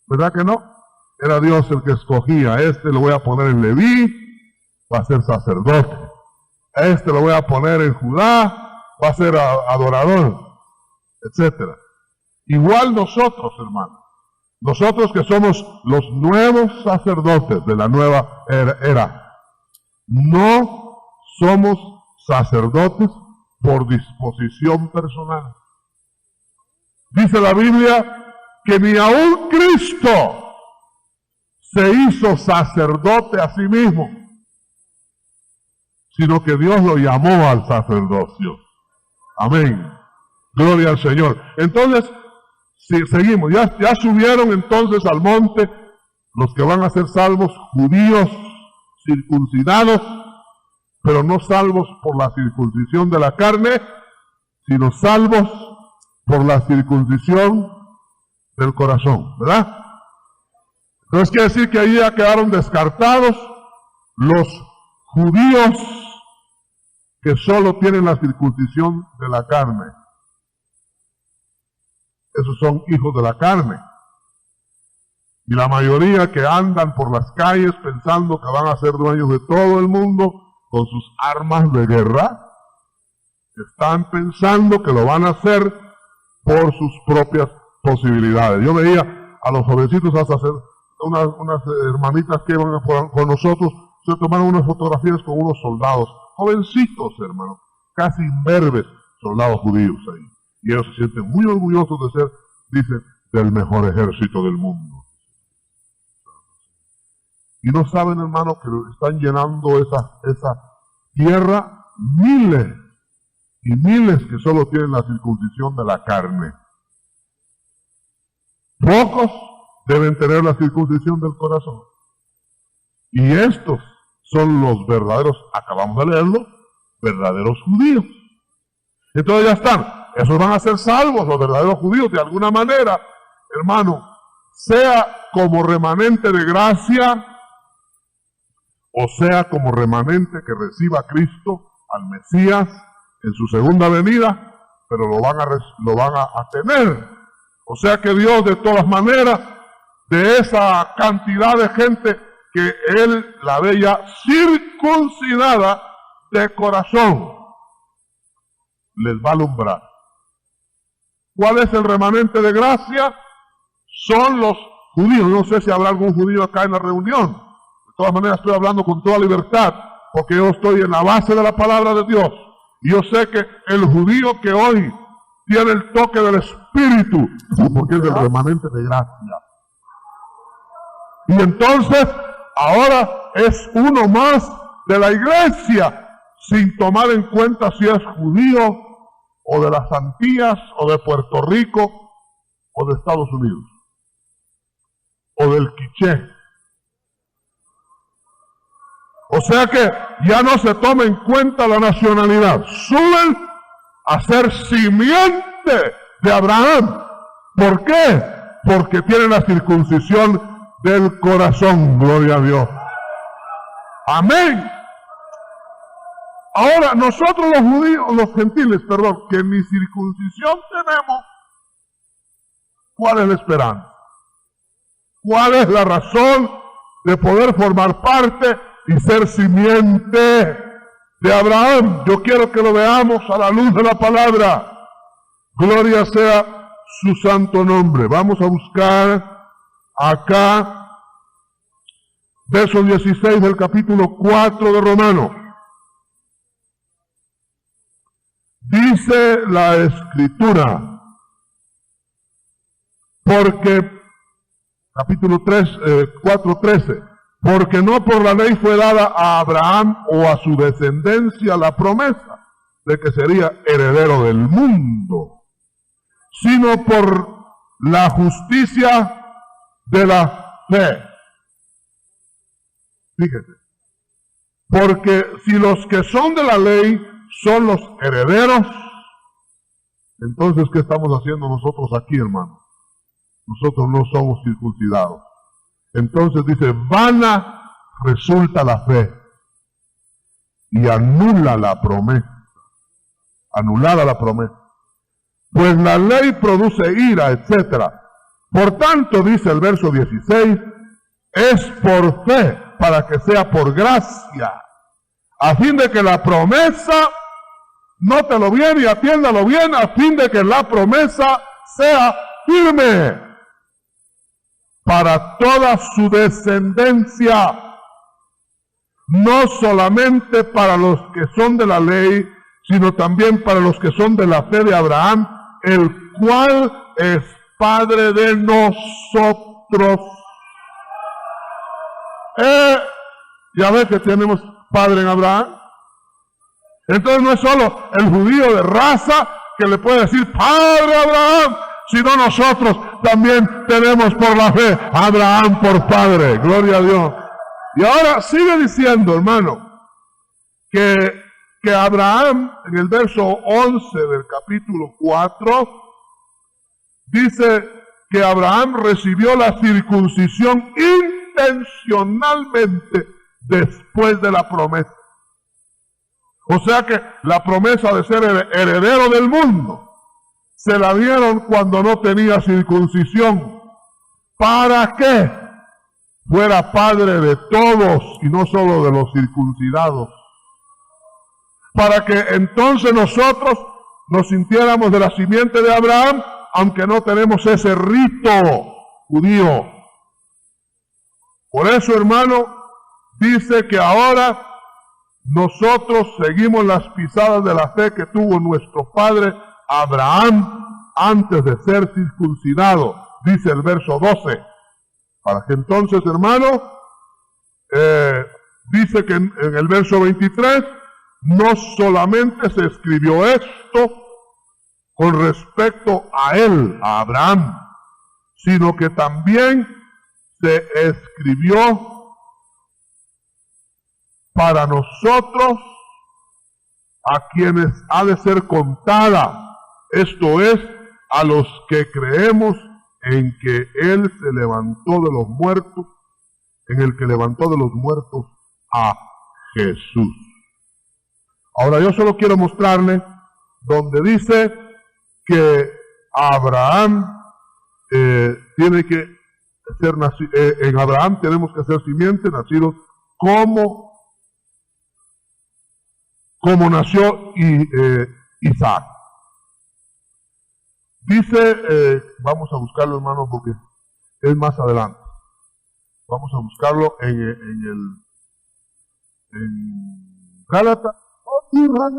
¿Verdad que no? Era Dios el que escogía. Este lo voy a poner en Leví, va a ser sacerdote. Este lo voy a poner en Judá, va a ser adorador, etcétera. Igual nosotros, hermanos. Nosotros que somos los nuevos sacerdotes de la nueva era. No somos sacerdotes por disposición personal. Dice la Biblia que ni aún Cristo se hizo sacerdote a sí mismo, sino que Dios lo llamó al sacerdocio. Amén. Gloria al Señor. Entonces, si seguimos, ya subieron entonces al monte los que van a ser salvos, judíos, circuncidados, pero no salvos por la circuncisión de la carne, sino salvos por la circuncisión del corazón, ¿verdad? Entonces quiere decir que ahí ya quedaron descartados los judíos que solo tienen la circuncisión de la carne. Esos son hijos de la carne. Y la mayoría que andan por las calles pensando que van a ser dueños de todo el mundo con sus armas de guerra, están pensando que lo van a hacer por sus propias posibilidades. Yo veía a los jovencitos hasta hacer unas hermanitas que iban con nosotros, se tomaron unas fotografías con unos soldados, jovencitos, hermano, casi imberbes, soldados judíos ahí. Y ellos se sienten muy orgullosos de ser, dicen, del mejor ejército del mundo. Y no saben, hermano, que están llenando esa tierra miles y miles que solo tienen la circuncisión de la carne. Pocos deben tener la circuncisión del corazón. Y estos son los verdaderos, acabamos de leerlo, verdaderos judíos. Entonces ya están, esos van a ser salvos, los verdaderos judíos, de alguna manera, hermano, sea como remanente de gracia, o sea como remanente que reciba a Cristo, al Mesías, en su segunda venida, pero lo van a tener. O sea que Dios, de todas maneras, de esa cantidad de gente que Él la ve ya circuncidada de corazón, les va a alumbrar. ¿Cuál es el remanente de gracia? Son los judíos. No sé si habrá algún judío acá en la reunión. De todas maneras estoy hablando con toda libertad, porque yo estoy en la base de la palabra de Dios. Y yo sé que el judío que hoy tiene el toque del Espíritu, porque es del remanente de gracia. Y entonces, ahora es uno más de la iglesia, sin tomar en cuenta si es judío, o de las Antillas, o de Puerto Rico, o de Estados Unidos, o del Quiché. O sea que ya no se toma en cuenta la nacionalidad, suben a ser simiente de Abraham. ¿Por qué? Porque tienen la circuncisión del corazón, gloria a Dios. Amén. Ahora, nosotros los judíos, los gentiles, que ni circuncisión tenemos, ¿cuál es la esperanza? ¿Cuál es la razón de poder formar parte y ser simiente de Abraham? Yo quiero que lo veamos a la luz de la palabra. Gloria sea su santo nombre. Vamos a buscar acá, verso 16 del capítulo 4 de Romanos. Dice la Escritura, porque, capítulo 4:13, porque no por la ley fue dada a Abraham o a su descendencia la promesa de que sería heredero del mundo, sino por la justicia de la fe. Fíjate, porque si los que son de la ley son los herederos, entonces ¿qué estamos haciendo nosotros aquí, hermano? Nosotros no somos circuncidados. Entonces dice, vana resulta la fe y anula la promesa. Anulada la promesa. Pues la ley produce ira, etc. Por tanto, dice el verso 16, es por fe, para que sea por gracia, a fin de que la promesa, nótelo bien y atiéndalo bien, a fin de que la promesa sea firme para toda su descendencia, no solamente para los que son de la ley, sino también para los que son de la fe de Abraham, el cual es Padre de nosotros. Ya ves que tenemos Padre en Abraham. Entonces no es solo el judío de raza que le puede decir Padre Abraham, sino nosotros también tenemos por la fe a Abraham por Padre. Gloria a Dios. Y ahora sigue diciendo, hermano, que Abraham, en el verso 11 del capítulo 4, dice que Abraham recibió la circuncisión intencionalmente después de la promesa. O sea que la promesa de ser heredero del mundo se la dieron cuando no tenía circuncisión. ¿Para qué? Fuera padre de todos y no solo de los circuncidados. Para que entonces nosotros nos sintiéramos de la simiente de Abraham, aunque no tenemos ese rito judío. Por eso, hermano, dice que ahora nosotros seguimos las pisadas de la fe que tuvo nuestro padre Abraham antes de ser circuncidado, dice el verso 12. Para que entonces, hermano, dice que en el verso 23, no solamente se escribió esto con respecto a él, a Abraham, sino que también se escribió para nosotros, a quienes ha de ser contada, esto es, a los que creemos en que Él se levantó de los muertos, en el que levantó de los muertos a Jesús. Ahora yo solo quiero mostrarle donde dice que Abraham tiene que ser en Abraham tenemos que ser simiente, nacidos como nació Isaac. Dice, vamos a buscarlo, hermano, porque es más adelante. Vamos a buscarlo en Gálatas. En todo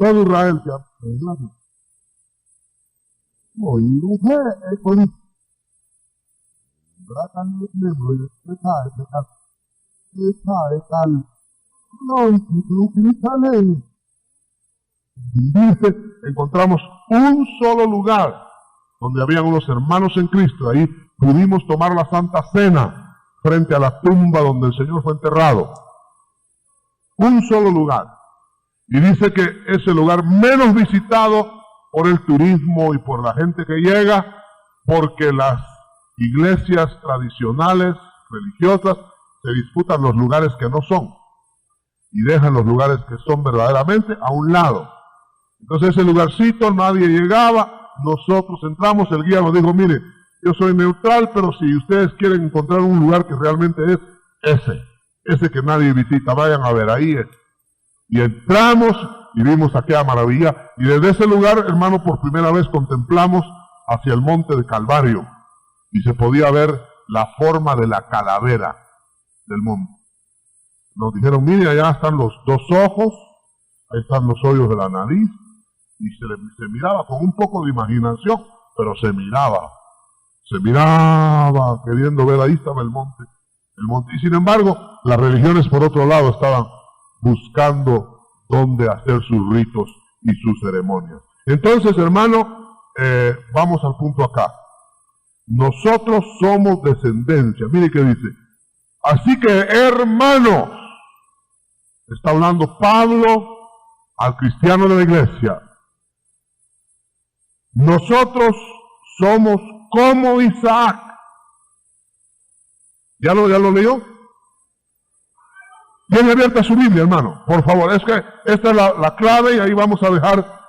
Israel se ha dice, encontramos un solo lugar donde habían unos hermanos en Cristo. Ahí pudimos tomar la Santa Cena frente a la tumba donde el Señor fue enterrado. Un solo lugar. Y dice que es el lugar menos visitado por el turismo y por la gente que llega, porque las iglesias tradicionales, religiosas, se disputan los lugares que no son y dejan los lugares que son verdaderamente a un lado. Entonces ese lugarcito nadie llegaba, nosotros entramos, el guía nos dijo, mire, yo soy neutral, pero si ustedes quieren encontrar un lugar que realmente es ese que nadie visita, vayan a ver, ahí es. Y entramos y vimos aquella maravilla, y desde ese lugar, hermano, por primera vez contemplamos hacia el monte de Calvario, y se podía ver la forma de la calavera del monte. Nos dijeron, mire, allá están los dos ojos, ahí están los hoyos de la nariz, y se miraba con un poco de imaginación, pero se Se miraba queriendo ver, ahí estaba el monte. Y sin embargo, las religiones por otro lado estaban buscando dónde hacer sus ritos y sus ceremonias. Entonces, hermano, vamos al punto acá. Nosotros somos descendencia. Mire qué dice. Así que, hermanos, está hablando Pablo al cristiano de la iglesia. Nosotros somos como Isaac. ¿Ya lo leyó? Tiene abierta su Biblia, hermano. Por favor, es que esta es la clave y ahí vamos a dejar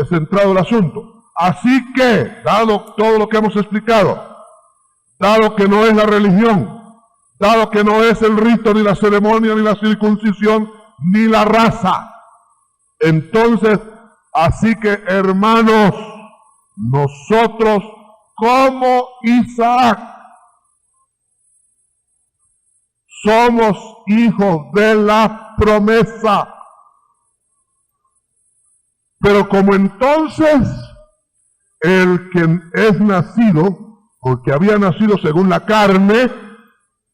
centrado el asunto. Así que, dado todo lo que hemos explicado, dado que no es la religión, dado que no es el rito, ni la ceremonia, ni la circuncisión, ni la raza, entonces, así que, hermanos, nosotros como Isaac somos hijos de la promesa. Pero como entonces el que es nacido, o que había nacido según la carne,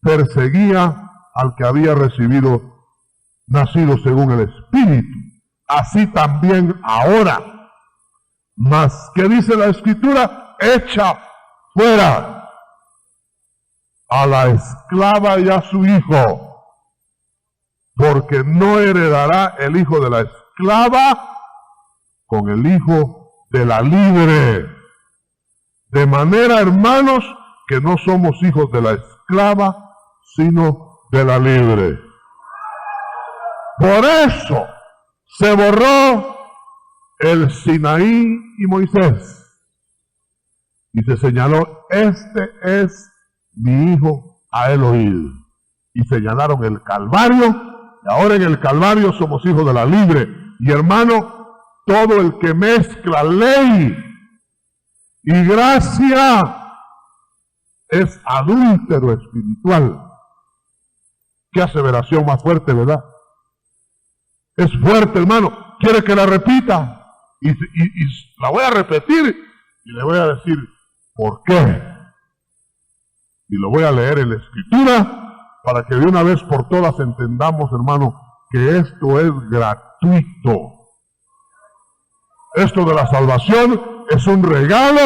perseguía al que había nacido según el Espíritu. Así también ahora. Mas, ¿qué dice la Escritura? Echa fuera a la esclava y a su hijo, porque no heredará el hijo de la esclava con el hijo de la libre. De manera, hermanos, que no somos hijos de la esclava, sino de la libre. Por eso se borró el Sinaí y Moisés, y se señaló, este es mi hijo, a él oíd. Y señalaron el Calvario, y ahora en el Calvario somos hijos de la libre. Y hermano, todo el que mezcla ley y gracia es adúltero espiritual. Qué aseveración más fuerte, ¿verdad? Es fuerte, hermano. ¿Quiere que la repita? Y la voy a repetir y le voy a decir por qué. Y lo voy a leer en la Escritura para que de una vez por todas entendamos, hermano, que esto es gratuito. Esto de la salvación es un regalo,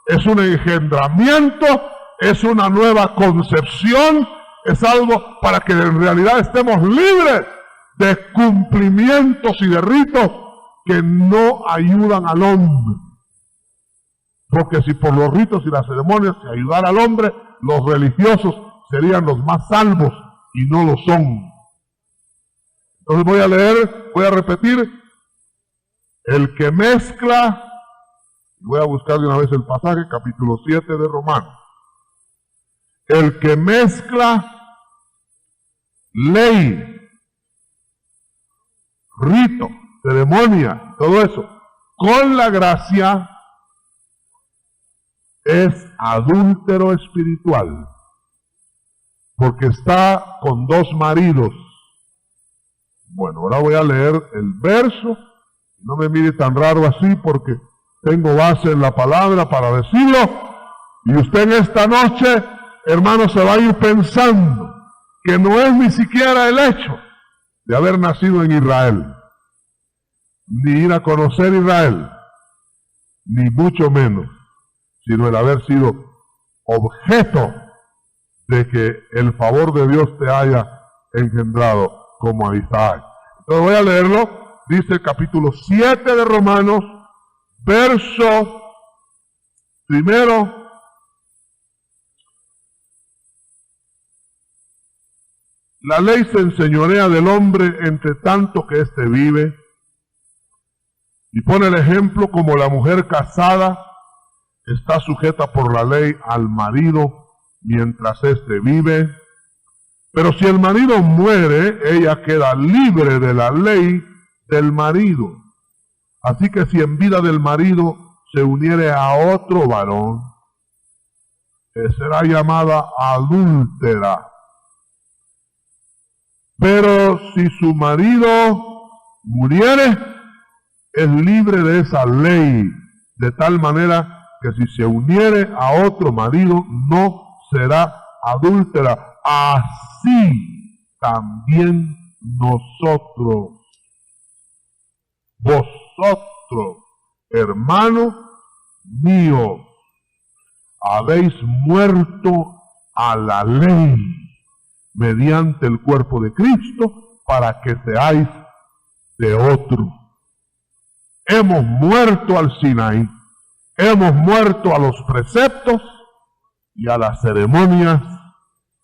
es un engendramiento, es una nueva concepción, es algo para que en realidad estemos libres de cumplimientos y de ritos que no ayudan al hombre. Porque si por los ritos y las ceremonias se ayudara al hombre, los religiosos serían los más salvos y no lo son. Entonces voy a repetir, el que mezcla, voy a buscar de una vez el pasaje, capítulo 7 de Romanos. El que mezcla ley, rito, ceremonia, todo eso, con la gracia, es adúltero espiritual, porque está con dos maridos. Bueno, ahora voy a leer el verso, no me mire tan raro así, porque tengo base en la palabra para decirlo, y usted en esta noche, hermano, se va a ir pensando que no es ni siquiera el hecho de haber nacido en Israel, ni ir a conocer Israel, ni mucho menos, sino el haber sido objeto de que el favor de Dios te haya engendrado como a Isaac. Entonces voy a leerlo, dice el capítulo 7 de Romanos, verso primero. La ley se enseñorea del hombre entre tanto que éste vive, y pone el ejemplo como la mujer casada está sujeta por la ley al marido mientras éste vive. Pero si el marido muere, ella queda libre de la ley del marido. Así que si en vida del marido se uniere a otro varón, será llamada adúltera. Pero si su marido muriere, es libre de esa ley, de tal manera que si se uniere a otro marido no será adúltera. Así también nosotros, vosotros, hermanos míos, habéis muerto a la ley mediante el cuerpo de Cristo para que seáis de otro. Hemos muerto al Sinaí, hemos muerto a los preceptos y a las ceremonias.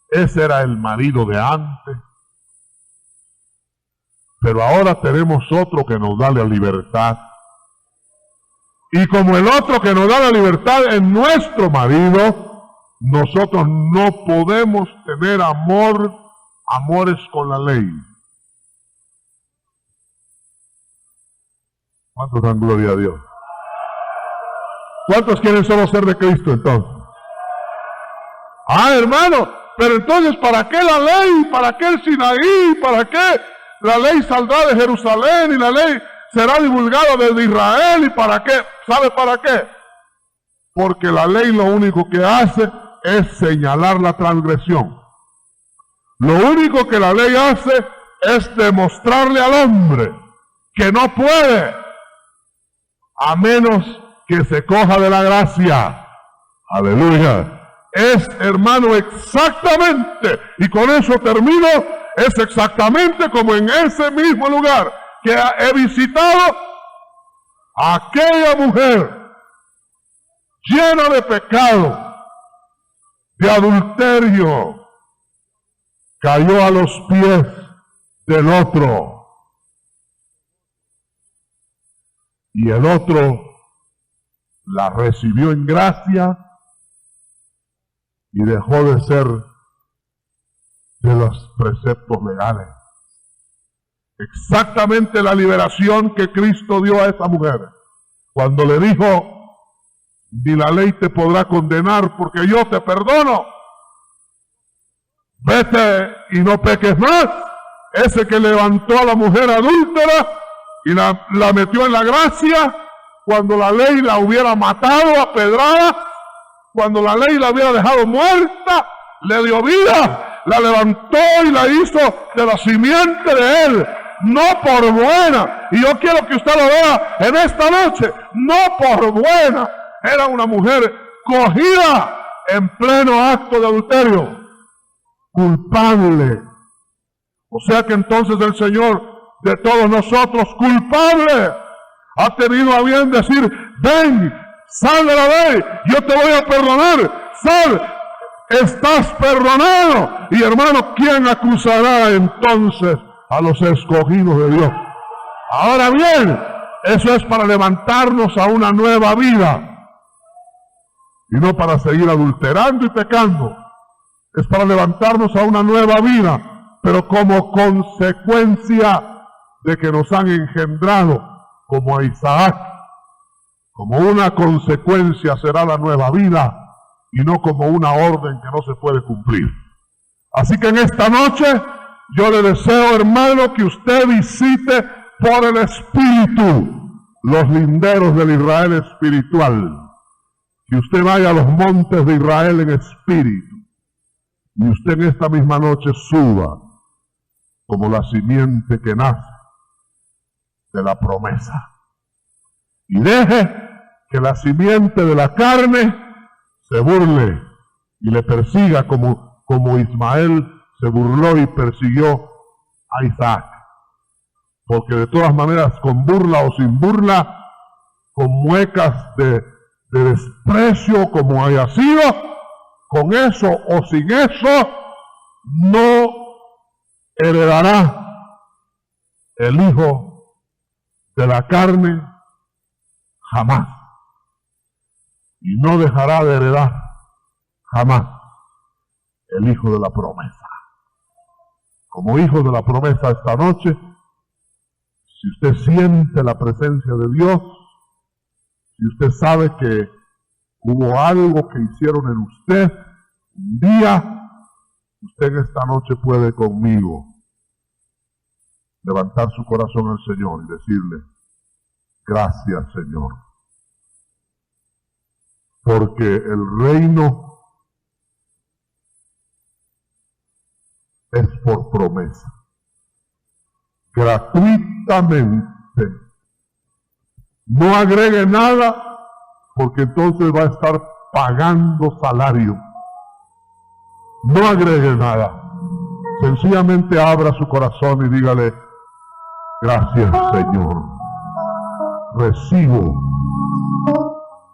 Ese era el marido de antes. Pero ahora tenemos otro que nos da la libertad. Y como el otro que nos da la libertad es nuestro marido, nosotros no podemos tener amores con la ley. ¿Cuántos dan gloria a Dios? ¿Cuántos quieren solo ser de Cristo entonces? Hermano, pero entonces ¿para qué la ley? ¿Para qué el Sinaí? ¿Para qué la ley saldrá de Jerusalén y la ley será divulgada desde Israel? ¿Y para qué? ¿Sabe para qué? Porque la ley lo único que hace es señalar la transgresión. Lo único que la ley hace es demostrarle al hombre que no puede, a menos que se coja de la gracia. Aleluya. Es, hermano, exactamente, y con eso termino, es exactamente como en ese mismo lugar que he visitado, aquella mujer llena de pecado, de adulterio, cayó a los pies del otro. Y el otro la recibió en gracia y dejó de ser de los preceptos legales. Exactamente la liberación que Cristo dio a esa mujer cuando le dijo: ni la ley te podrá condenar porque yo te perdono, vete y no peques más. Ese que levantó a la mujer adúltera y la metió en la gracia, cuando la ley la hubiera matado a pedradas, cuando la ley la hubiera dejado muerta, le dio vida, la levantó y la hizo de la simiente de él, no por buena. Y yo quiero que usted lo vea en esta noche, no por buena. Era una mujer cogida en pleno acto de adulterio, culpable. O sea que entonces el Señor de todos nosotros, culpable, ha tenido a bien decir: ven, sal de la ley, yo te voy a perdonar, sal, estás perdonado. Y hermano, ¿quién acusará entonces a los escogidos de Dios? Ahora bien, eso es para levantarnos a una nueva vida y no para seguir adulterando y pecando. Es para levantarnos a una nueva vida, pero como consecuencia de que nos han engendrado como a Isaac. Como una consecuencia será la nueva vida y no como una orden que no se puede cumplir. Así que en esta noche yo le deseo, hermano, que usted visite por el Espíritu los linderos del Israel espiritual. Que usted vaya a los montes de Israel en espíritu. Y usted en esta misma noche suba como la simiente que nace de la promesa. Y deje que la simiente de la carne se burle y le persiga como Ismael se burló y persiguió a Isaac. Porque de todas maneras, con burla o sin burla, con muecas de desprecio como haya sido, con eso o sin eso, no heredará el hijo de la carne jamás. Y no dejará de heredar jamás el hijo de la promesa. Como hijo de la promesa esta noche, si usted siente la presencia de Dios, si usted sabe que hubo algo que hicieron en usted un día, usted en esta noche puede conmigo levantar su corazón al Señor y decirle: gracias, Señor. porque el reino es por promesa, gratuitamente. No agregue nada, porque entonces va a estar pagando salario. No agregue nada. Sencillamente abra su corazón y dígale: gracias, Señor. Recibo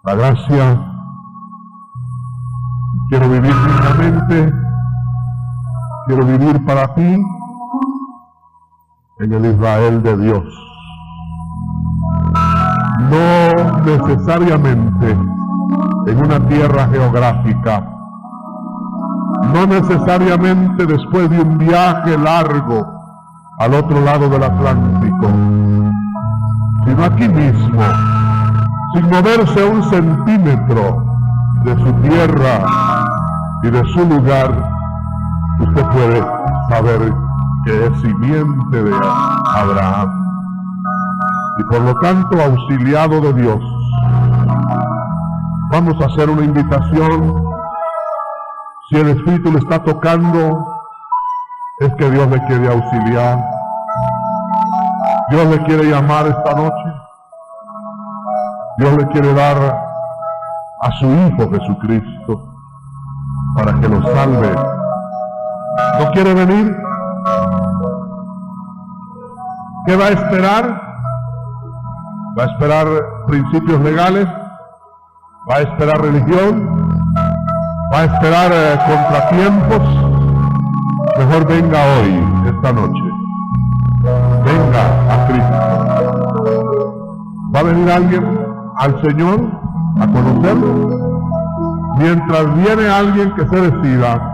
la gracia. Quiero vivir dignamente. Quiero vivir para ti en el Israel de Dios. No necesariamente en una tierra geográfica, no necesariamente después de un viaje largo al otro lado del Atlántico, sino aquí mismo, sin moverse un centímetro de su tierra y de su lugar. Usted puede saber que es simiente de Abraham y por lo tanto auxiliado de Dios. Vamos a hacer una invitación. Si el Espíritu le está tocando, es que Dios le quiere auxiliar. Dios le quiere llamar esta noche. Dios le quiere dar a su Hijo Jesucristo para que lo salve. ¿No quiere venir? ¿Qué va a esperar? ¿Va a esperar principios legales? ¿Va a esperar religión? ¿Va a esperar contratiempos? Mejor venga hoy, esta noche. Venga a Cristo. ¿Va a venir alguien al Señor a conocerlo? Mientras viene alguien que se decida,